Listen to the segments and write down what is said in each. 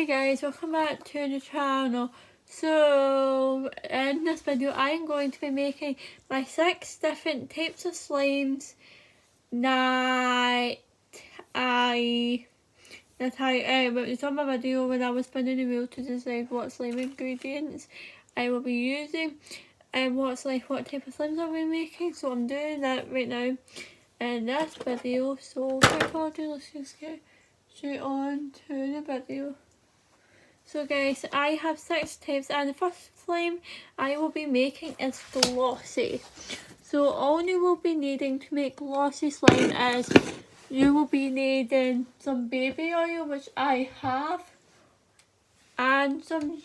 guys, welcome back to the channel. So in this video I am going to be making my 6 different types of slimes that I it's on my video when I was spinning the wheel to decide what slime ingredients I will be using and what type of slimes I'll be making. So I'm doing that right now in this video. So without further ado, let's just get straight on to the video. So guys, I have 6 types and the first slime I will be making is glossy. So all you will be needing to make glossy slime is you will be needing some baby oil, which I have, and some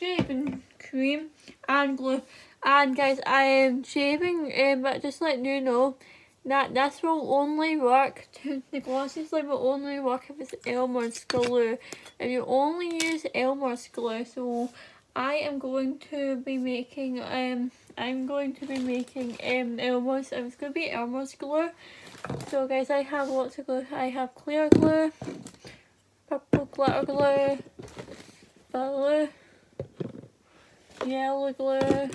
shaving cream and glue. And guys, I am shaving, but just letting you know that this will only work, the glossy slime will only work if it's Elmer's glue. If you only use Elmer's glue, so I am going to be making, Elmer's, it's going to be Elmer's glue. So guys, I have lots of glue. I have clear glue, purple glitter glue, blue, yellow glue,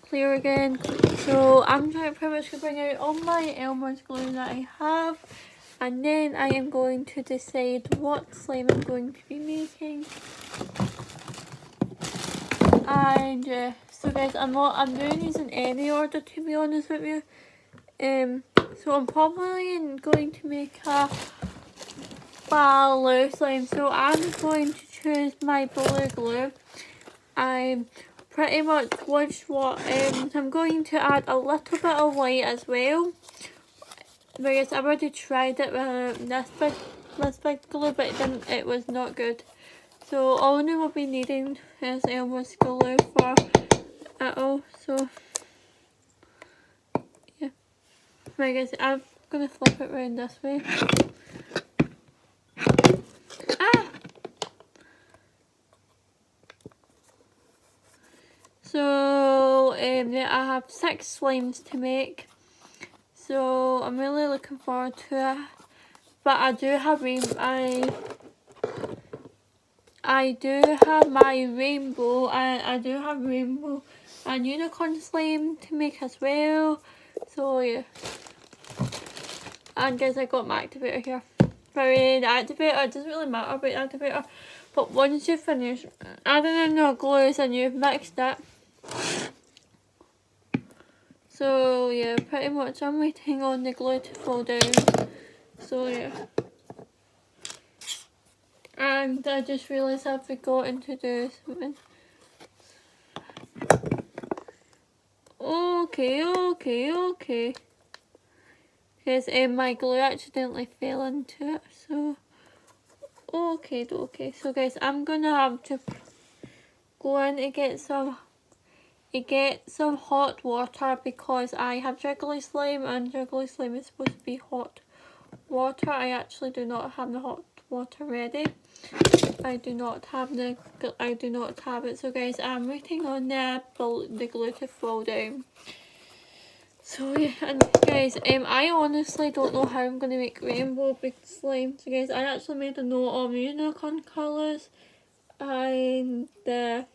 clear again. So I'm trying to pretty much bring out all my Elmer's glue that I have, and then I am going to decide what slime I'm going to be making. And so guys, I'm doing these in any order, to be honest with you. So I'm probably going to make a blue slime. So I'm going to choose my blue glue. I'm pretty much I'm going to add a little bit of white as well, because I've already tried it with this big glue, but it was not good. So all we will be needing is Elmer's glue for it all. So yeah, right guys, I'm gonna flip it around this way. So yeah, I have 6 slimes to make, so I'm really looking forward to it. But I do have I do have my rainbow, and I do have rainbow and unicorn slime to make as well. So yeah, and guys, I got my activator here. Sorry, the activator, it doesn't really matter about the activator, but once you finish adding in your glues and you've mixed it, so yeah, pretty much I'm waiting on the glue to fall down. So yeah, and I just realised I've forgotten to do something. Okay. Because my glue accidentally fell into it, so okay. So guys, I'm gonna have to go in to get some hot water, because I have jiggly slime and jiggly slime is supposed to be hot water. I actually do not have the hot water ready. I do not have it. So guys, I'm waiting on the glue to fall down. So yeah, and guys, I honestly don't know how I'm going to make rainbow big slime. So guys, I actually made a note of unicorn colours and the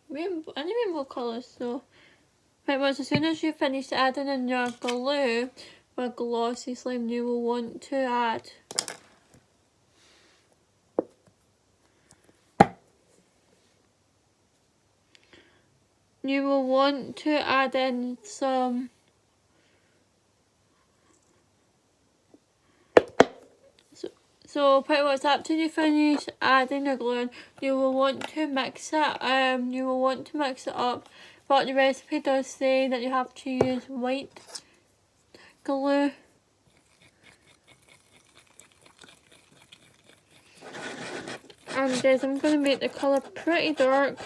rainbow colours. So pretty much as soon as you finish adding in your glue for glossy slime, you will want to add in some so pretty much after you finish adding your glue in, you will want to mix it up, but the recipe does say that you have to use white glue. And guys, I'm going to make the colour pretty dark,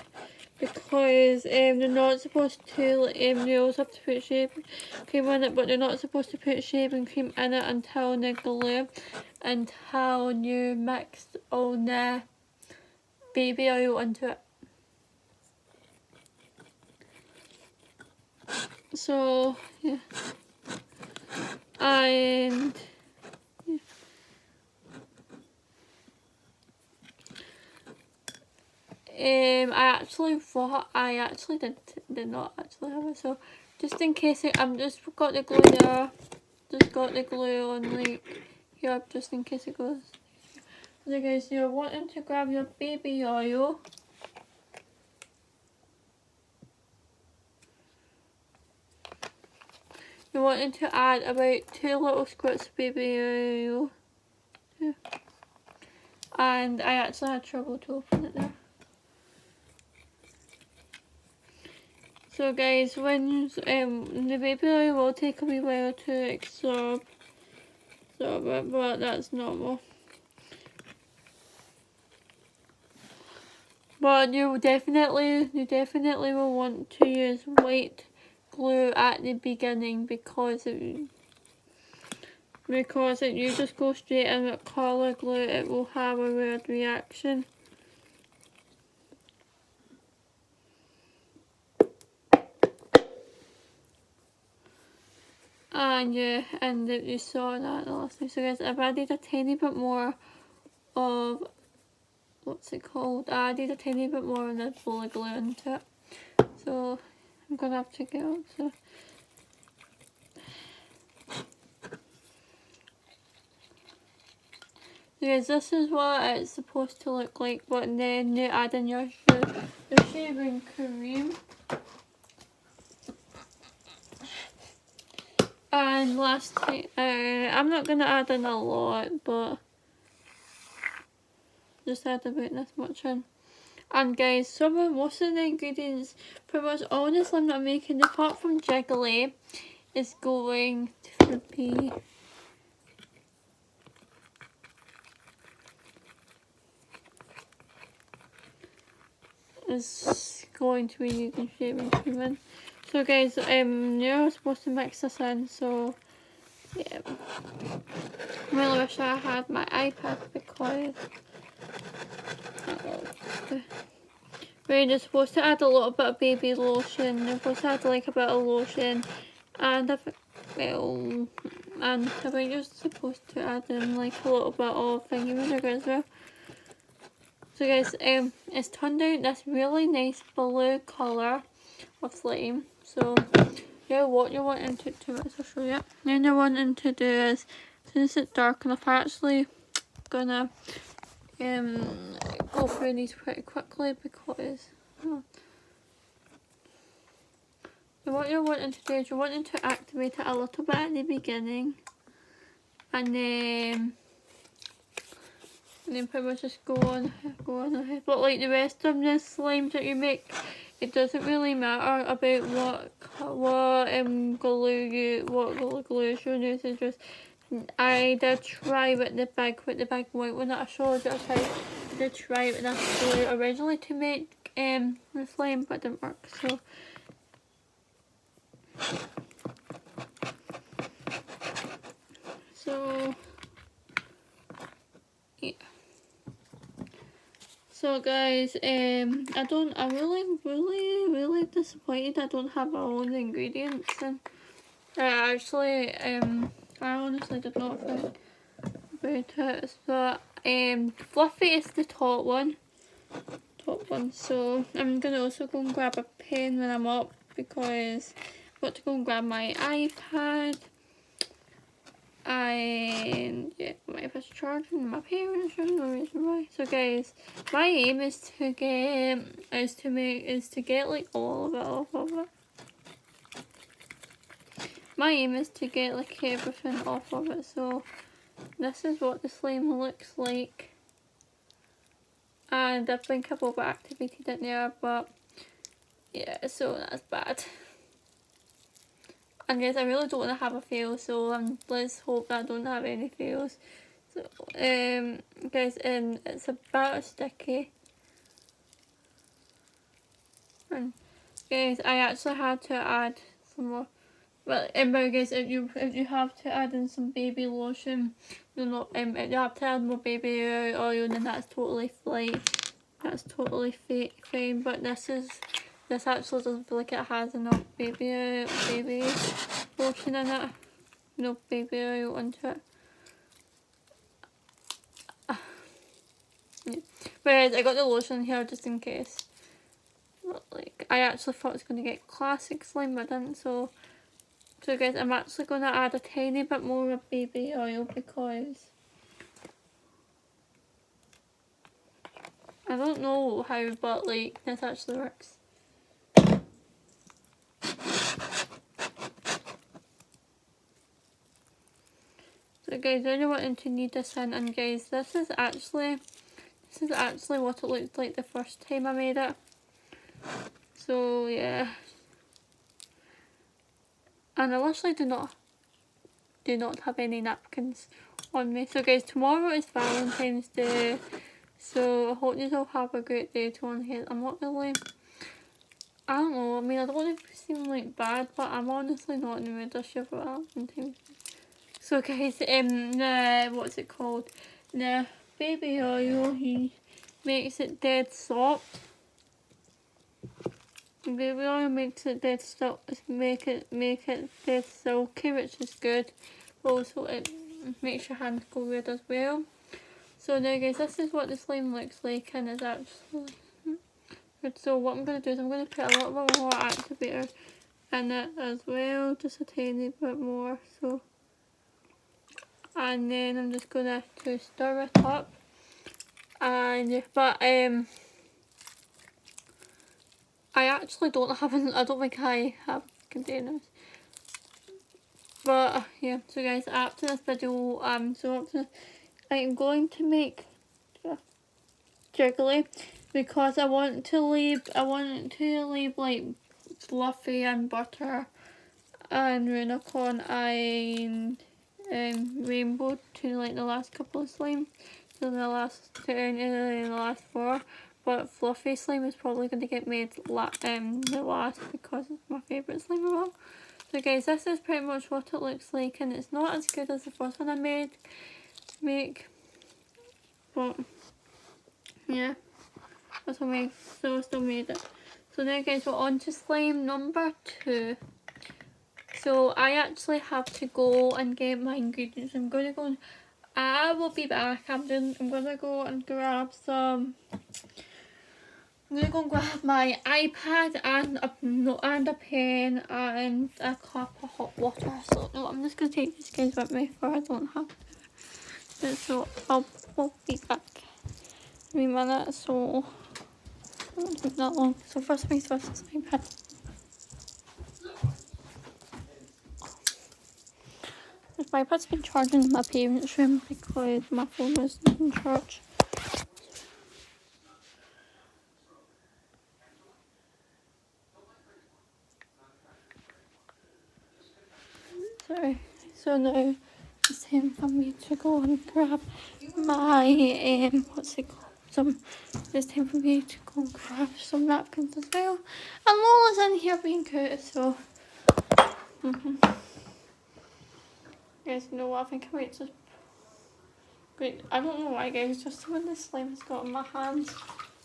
because they're not supposed to, you also have to put shaving cream in it, but they're not supposed to put shaving cream in it until the glue, until you mix all the baby oil into it. So yeah, And I actually did not actually have it, so just in case I'm just got the glue there, just got the glue on like here just in case it goes. So guys, you're wanting to grab your baby oil. You're wanting to add about 2 little squirts of baby oil. Yeah. And I actually had trouble to open it there. So guys, when the baby oil will take a wee while to absorb it, but that's normal. But you definitely will want to use white glue at the beginning because if you just go straight in with colour glue, it will have a weird reaction. And yeah, and you saw that last time. So guys, I've added a tiny bit more of, what's it called? I added a tiny bit more of the Bula glue into it. So I'm gonna have to get out. So guys, this is what it's supposed to look like, but then you add in your shaving cream. And last thing, I'm not going to add in a lot, but just add about this much in. And guys, most of the ingredients, pretty much all the slime that I'm making, apart from Jiggly, is going to be using shaving cream in. So guys, you're supposed to mix this in, so yeah. I really wish I had my iPad because we're just supposed to add a little bit of baby lotion. You're supposed to add like a bit of lotion, and I think you're supposed to add in like a little bit of thingy vinegar as well. So guys, it's turned out this really nice blue colour of slime. So yeah, what you're wanting to do is, I'll show you. Then you're wanting to do is, since it's dark enough, I'm actually gonna go through these pretty quickly because what you're wanting to do is you're wanting to activate it a little bit at the beginning, and then pretty much just go on ahead. But like the rest of the slimes that you make, it doesn't really matter about what glue you're using. Just I did try with the big white one that I showed you. I did try with this glue originally to make the slime, but it didn't work. So yeah. So guys, I'm really disappointed I don't have all the ingredients, and I honestly did not think about it. But Fluffy is the top one. So I'm gonna also go and grab a pen when I'm up because I've got to go and grab my iPad. And yeah, my iPad's charging, my parents, there's no reason why. So guys, my aim is to get like all of it off of it. My aim is to get like everything off of it. So this is what the slime looks like. And I think I've overactivated it there, but yeah, so that's bad. And guys, I really don't want to have a fail, so let's hope that I don't have any fails. So guys, it's a bit sticky. And guys, I actually had to add some more. Well, guys, if you have to add in some baby lotion, if you have to add more baby oil, then that's totally fine. That's totally fine. But this actually doesn't feel like it has enough baby lotion in it. no baby oil into it. Yeah. Whereas I got the lotion here just in case. Like, I actually thought it was going to get classic slime, but I didn't. So guys, I'm actually going to add a tiny bit more of baby oil because I don't know how, but like, this actually works. So guys, I really wanted to knead this in, and guys, this is actually what it looked like the first time I made it. So yeah, and I literally do not have any napkins on me. So guys, tomorrow is Valentine's Day, so I hope you all have a great day tomorrow. I'm not really, I don't know, I mean, I don't want to seem like bad, but I'm honestly not in the mood this year for Valentine's Day. So guys, what's it called? The baby oil, he makes it dead soft. Baby oil makes it dead soft, make it dead silky, which is good. Also, it makes your hands go red as well. So now guys, this is what the slime looks like, and it's actually good. So what I'm going to do is I'm going to put a little bit more activator in it as well, just a tiny bit more. So, and then I'm just going to stir it up. And I actually don't have I don't think I have containers. But yeah, so guys, after this video, I'm going to make jiggly because I want to leave like Fluffy and Butter and Unicorn and Rainbow to like the last couple of slime. So the last two and the last four. But Fluffy slime is probably going to get made the last because it's my favourite slime of all. So guys, this is pretty much what it looks like, and it's not as good as the first one I make, but yeah, that's what I made, so I still made it. So now guys, we're on to slime number 2. So I actually have to go and get my ingredients. I'm going to go and I will be back. I'm going to go and grab some. I'm going to go and grab my iPad and a pen and a cup of hot water. So no, I'm just going to take these guys with me for I don't have to. So I'll be back in a minute. So it won't take that long. So first things first is iPad. My iPad's been charging in my parents' room because my phone was in charge. Sorry. So now it's time for me to go and grab my what's it called? It's time for me to go and grab some napkins as well. And Lola's in here being cute, so guys, you know what? I think I might just great. I don't know why, guys. Just when the slime has got in my hands,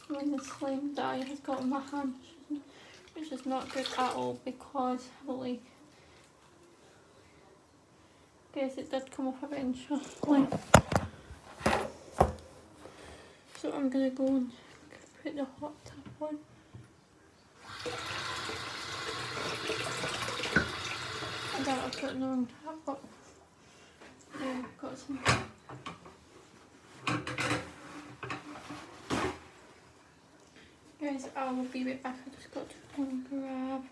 when the slime dye has got in my hands, which is not good at all because I don't like. Guys, it did come off eventually. So I'm gonna go and put the hot tap on. I doubt I put the wrong tap, but yeah, I've got some. Guys, I will be right back. I just got to go and grab.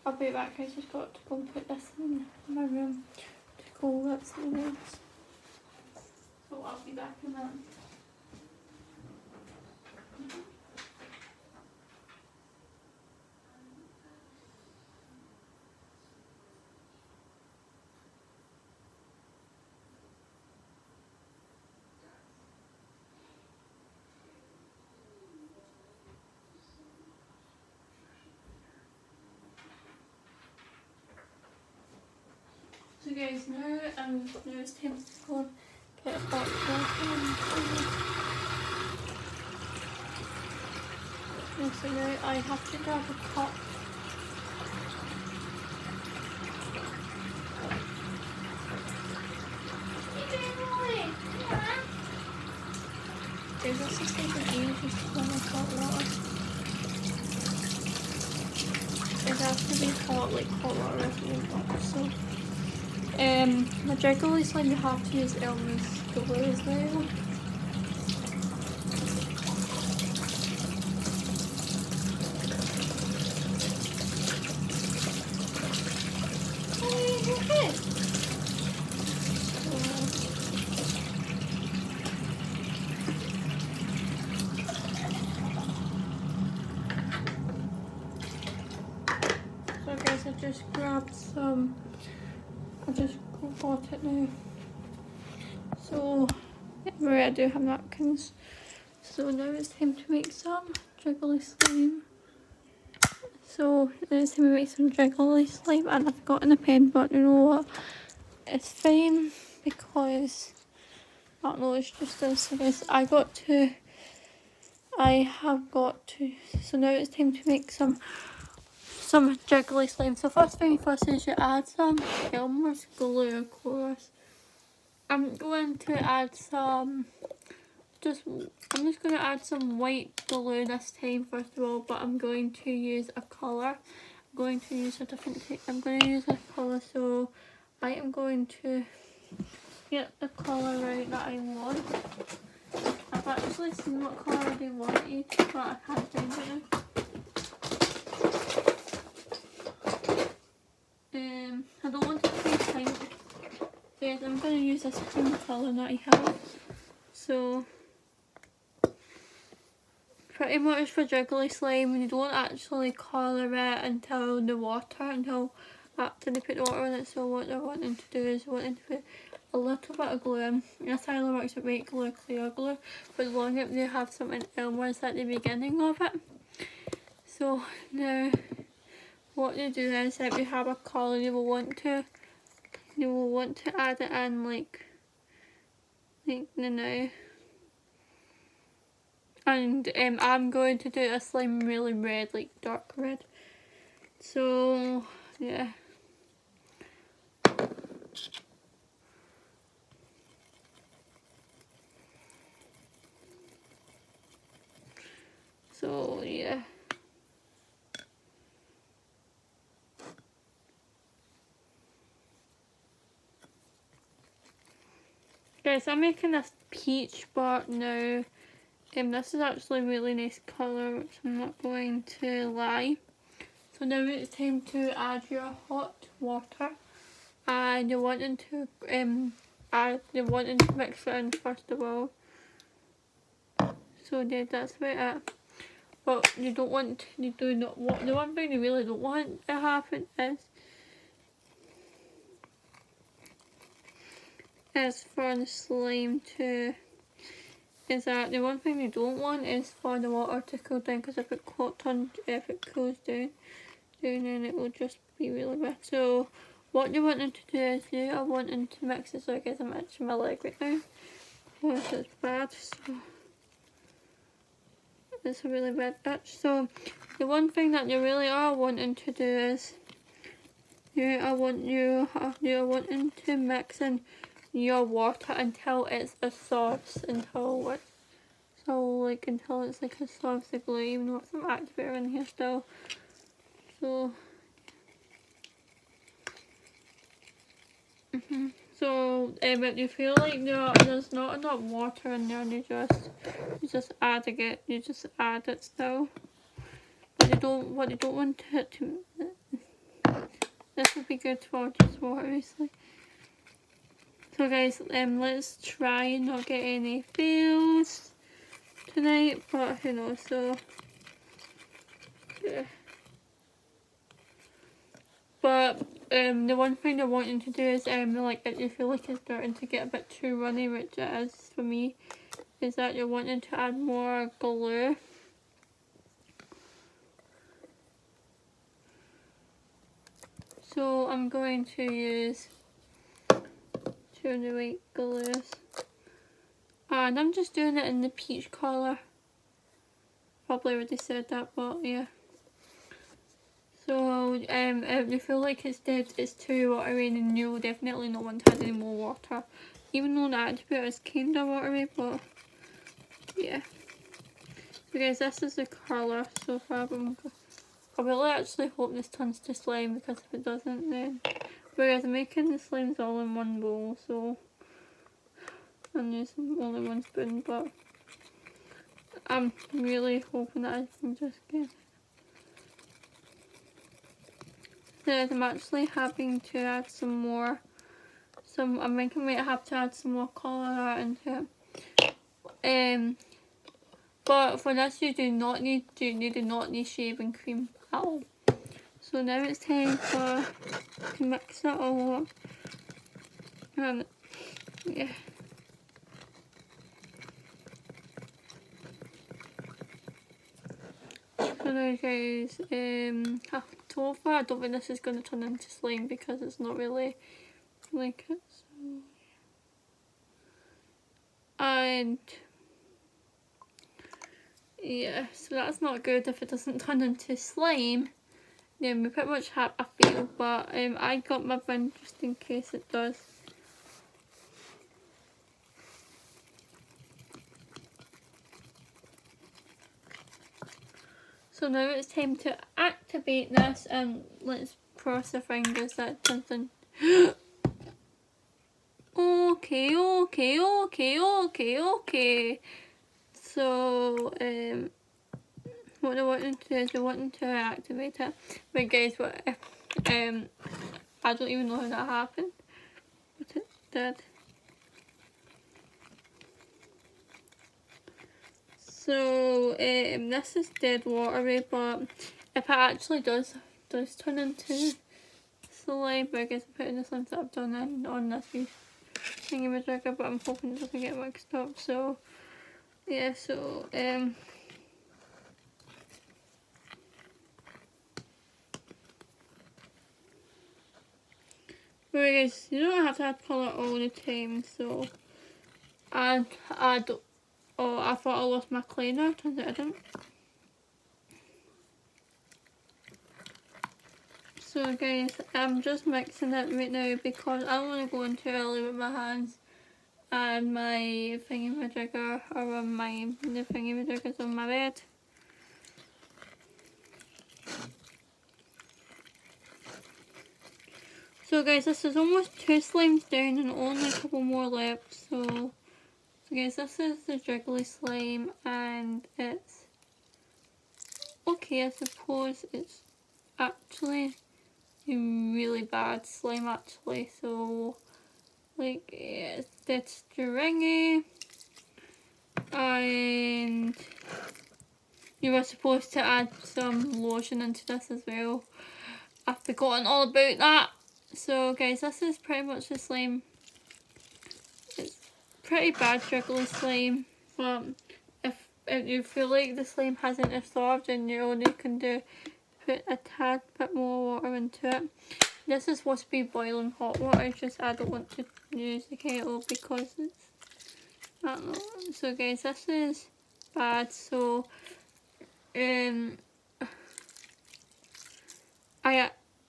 I'll be back. I just got to go and put this in my room to go grab something else. So I'll be back in a minute. So guys, now it's time to go and get a hot water. So now I have to grab a cup. this is taking ages to run with hot water. It has to be hot, like hot water isn't hot. So, my jiggly slime, you have to use Elmer's glue as well. So guys, I just grabbed some, I just got it now. So, I do have napkins. So now it's time to make some jiggly slime. So now it's time to make some jiggly slime, and I've forgotten a pen, but you know what? It's fine because I don't know, it's just this. I guess I have got to. So now it's time to make some jiggly slime. So first thing first is you add some Elmer's glue, of course. I'm going to add some. I'm just going to add some white glue this time first of all, but I'm going to use a colour. I'm going to use a different type. I'm going to use a colour, so I am going to get the colour right that I want. I've actually seen what colour they wanted, but I can't find it now. I don't want it to be pink. Yes, I'm going to use this cream colour that I have. So, pretty much for jiggly slime, you don't actually colour it until the water, until after they put the water in it. So what they're wanting to do is wanting to put a little bit of glue in. This either works with white glue or clear glue, but as long as they have something Elmer's at the beginning of it. So now what you do is, if you have a colour, you will want to add it in like now. And I'm going to do a slime really red, like dark red. So yeah. So yeah. Guys, I'm making this peach bar now. This is actually a really nice colour, which I'm not going to lie. So now it's time to add your hot water, and you're wanting to mix it in first of all. So yeah, that's about it. But the one thing you really don't want to happen is for the slime to. Is that the one thing you don't want is for the water to cool down, because if it cools down, then it will just be really wet. So what you're wanting to do is you are wanting to mix it. So I guess I'm itching my leg right now. Oh, it's bad. So it's a really bad itch. So the one thing that you really are wanting to do is you are wanting to mix in your water until it's a soft, until it's like a soft glue, even with some activator in here still. So so if you feel like there's not enough water in there, you just add it still. But you don't want it to. This would be good for just water, obviously. So guys, let's try and not get any fails tonight, but who knows. So yeah. But the one thing they're wanting to do is like if you feel like it's starting to get a bit too runny, which it is for me, is that you're wanting to add more glue. So I'm going to use two of the white glues, and I'm just doing it in the peach colour. Probably already said that, but yeah. So if you feel like it's too watery, then you'll definitely not want to add any more water. Even though the activator is kind of watery, but yeah. Because this is the colour so far, but I really actually hope this turns to slime, because if it doesn't then... Whereas I'm making the slimes all in one bowl, so I'm using only one spoon, but I'm really hoping that I can just get... I'm actually having to add some more. I'm thinking I might have to add some more colour into it. But for this you do not need shaving cream at all. So now it's time to mix it all up. Yeah. So now guys, so far I don't think this is going to turn into slime, because it's not really like it. So. And yeah, so that's not good if it doesn't turn into slime. Yeah, we pretty much have a feel, but I got my bin just in case it does. So now it's time to activate this, and let's cross our fingers that something. Okay. So what I want to do is I want to activate it. But guys, what if I don't even know how that happened, but it did. So this is dead watery, but if it actually does turn into slime, I guess I'm putting the slimes that I've done in on this wee thingamajigger, but I'm hoping it doesn't get mixed up. So yeah, so whereas you don't have to add colour all the time, so I don't. Oh, I thought I lost my cleaner, turns out I didn't. So guys, I'm just mixing it right now because I don't want to go in too early with my hands and my thingamajigger, or the thingamajigger's on my bed. So guys, this is almost 2 slimes down and only a couple more left. So guys, this is the jiggly slime, and it's okay, I suppose. It's actually a really bad slime actually, so like it's dead stringy, and you were supposed to add some lotion into this as well. I've forgotten all about that. So guys, this is pretty much the slime. It's pretty bad jiggly slime, but if you feel like the slime hasn't absorbed, and you only can put a tad bit more water into it. This is supposed to be boiling hot water, it's just I don't want to use the kettle because it's, I don't know. So guys, this is bad. So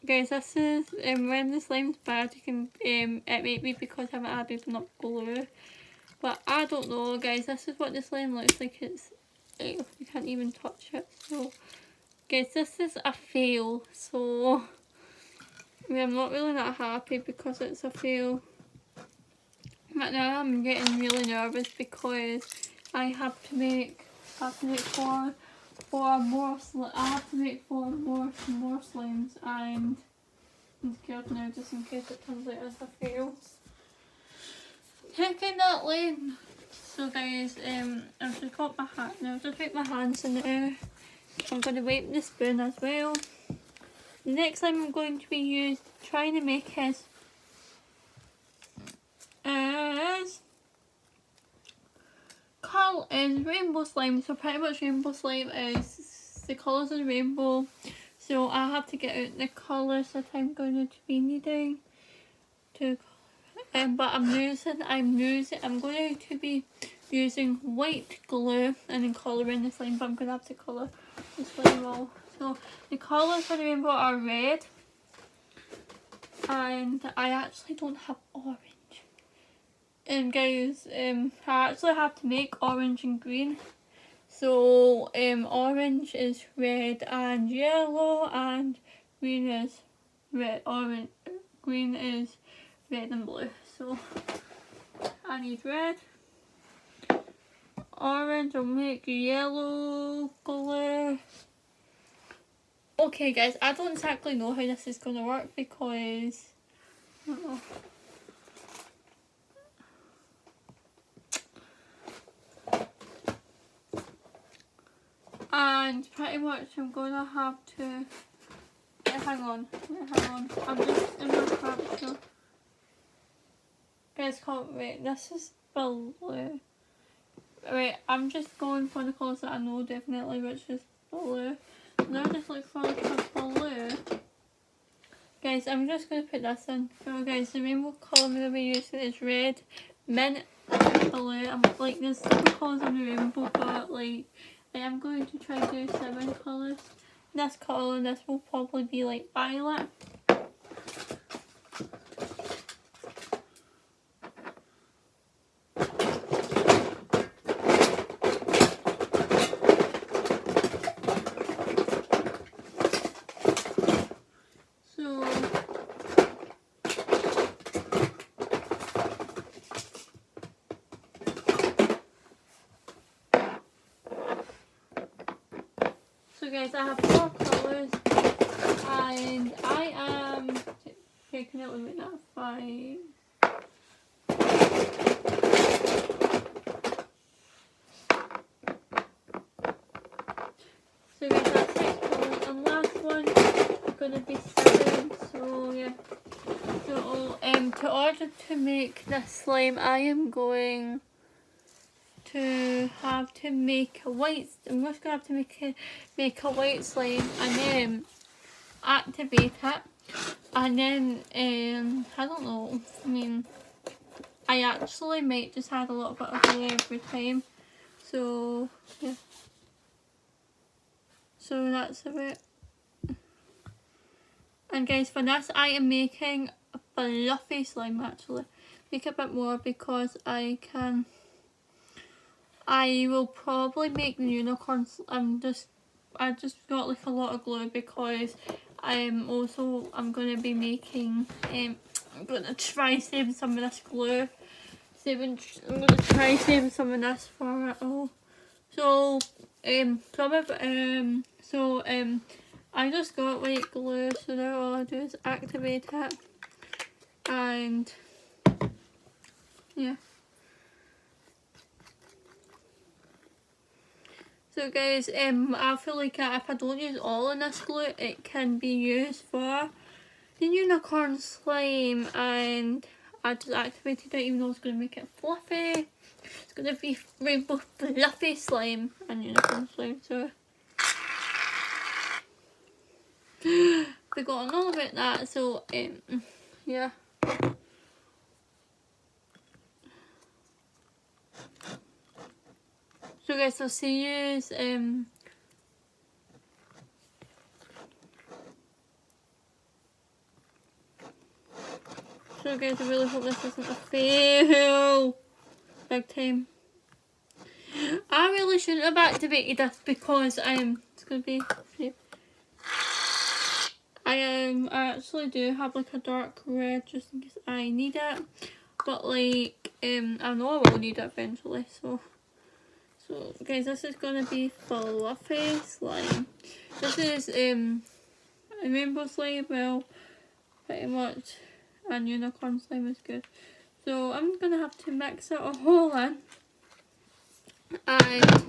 guys, this is when the slime's bad, you can it might be because I haven't added enough glue, but I don't know guys. This is what the slime looks like. It's you can't even touch it. So guys, this is a fail. So I'm not really that happy because it's a fail. But now I'm getting really nervous because I have to make four more slimes, and I'm scared now just in case it turns out as a fail. Thinking that lane. So guys, I've just got my hat now. I've just wiped my hands, and now I'm going to wipe the spoon as well. The next slime I'm going to be trying to make is rainbow slime. So pretty much rainbow slime is the colours of the rainbow. So I have to get out the colours that I'm going to be needing to but I'm going to be using white glue and then colouring the slime, but I'm going to have to colour the slime all. So the colours for the rainbow are red, and I actually don't have orange. And guys, I actually have to make orange and green. So orange is red and yellow, and green is red. Orange, green is red and blue. So I need red. Orange will make yellow glue. Okay guys, I don't exactly know how this is going to work because I don't know. And pretty much I'm going to have to hang on, I'm just in my capture. Guys, can't wait, this is blue. Wait, I'm just going for the colours that I know definitely, which is blue. Now just look for like a blue. Guys, I'm just going to put this in. So guys, the rainbow colour I'm going to be using is red, mint, blue. I'm like, there's 7 colours on the rainbow, but like, I am going to try to do 7 colours. This colour, this will probably be like violet. So guys, I have 4 colours, and I am taking it with me now. 5. So guys, that's 6 colours, and last one is going to be 7. So yeah. So to order to make this slime, I am going to have to make a white. I'm just going to have to make a white slime and then activate it, and then I don't know. I mean, I actually might just add a little bit of glue every time. So yeah. So that's about. And guys, for this I am making a fluffy slime actually. Make a bit more because I will probably make the unicorns. I just got like a lot of glue because I'm going to be making I'm going to try saving some of this glue. I'm going to try saving some of this for it all. So I just got white glue, so now all I do is activate it, and yeah. So guys, I feel like if I don't use all of this glue, it can be used for the unicorn slime, and I just activated it even though it's going to make it fluffy. It's going to be rainbow fluffy slime and unicorn slime, so forgotten all about that, so yeah. So guys, I'll see you so guys, I really hope this isn't a fail. Big time. I really shouldn't have activated this because it's gonna be. I actually do have like a dark red just in case I need it, but like I know I will need it eventually. So guys, this is gonna be fluffy slime. This is a rainbow slime, well, pretty much, and unicorn slime is good. So I'm gonna have to mix it all in, and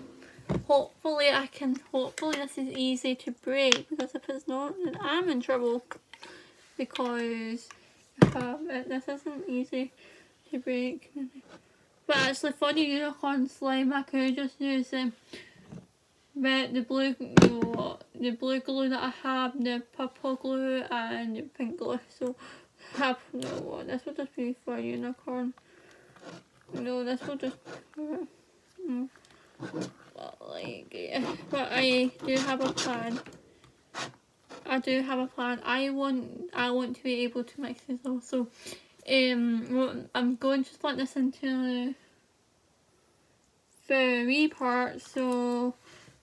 hopefully this is easy to break, because if it's not, then I'm in trouble, because this isn't easy to break. But actually for the unicorn slime, I could just use the blue glue that I have, the purple glue and the pink glue. So this will just be for unicorn. No, this will just but like yeah. But I do have a plan. I want to be able to mix this all. So I'm going to split this into 3 parts, so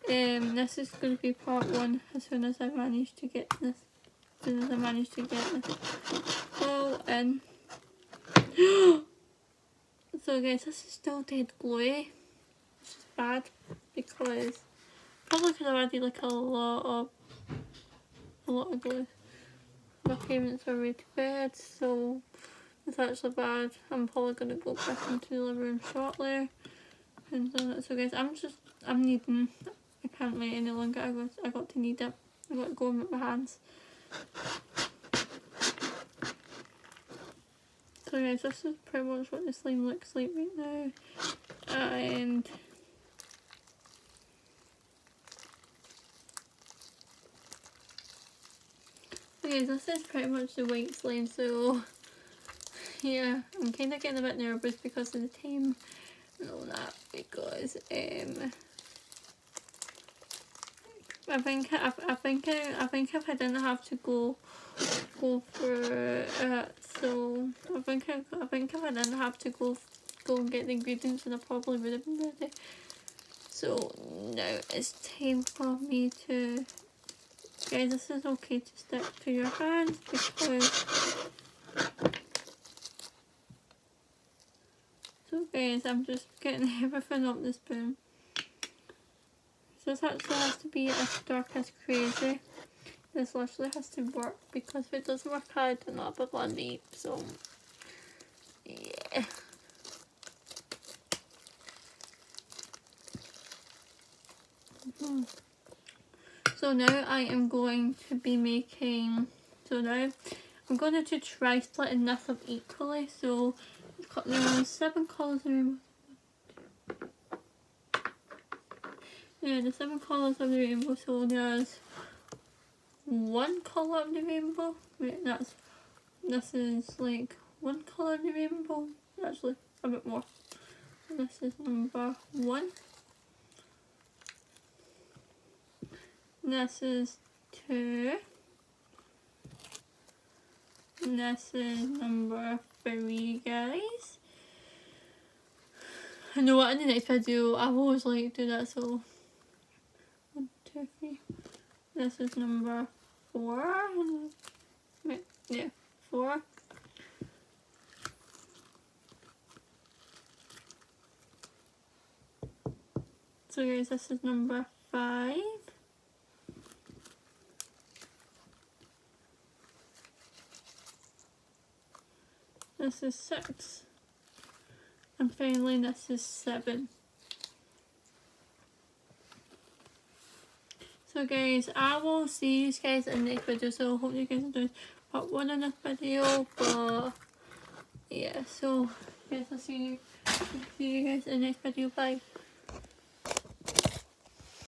this is going to be part 1 as soon as I manage to get this. As soon as I manage to get this all in. So guys, this is still dead gluey, which is bad because probably could have added like a lot of glue. My parents are way to bed, so it's actually bad. I'm probably gonna go back into the living room shortly. And so guys, I'm needing. I can't wait any longer. I got to need it. I got to go with my hands. So guys, this is pretty much what the slime looks like right now. And okay, this is pretty much the white slime, so yeah, I'm kind of getting a bit nervous because of the time and all that, because I think if I didn't have to go for it, so I think if I didn't have to go and get the ingredients, then I probably would have been ready. So now it's time for me to, guys, this is okay to stick to your hands because, so guys, I'm just getting everything up the spoon. So this actually has to be as dark as crazy. This literally has to work, because if it doesn't work I do not have a blondie, so yeah. So now I am going to be making, so now I'm going to try splitting this up equally. So there are 7 colours of the rainbow. Yeah, the 7 colours of the rainbow, so there's 1 colour of the rainbow. Wait, this is like 1 colour of the rainbow, actually a bit more. This is number 1. This is 2. And this is number 3, guys. I know what in the next video I always like to do that, so 1, 2, 3. This is number 4. Wait, yeah, 4. So guys, this is number 5. This is 6. And finally this is 7. So guys, I will see you guys in the next video. So I hope you guys enjoyed part 1 of this video. But yeah, so yes, I'll see you guys in the next video. Bye.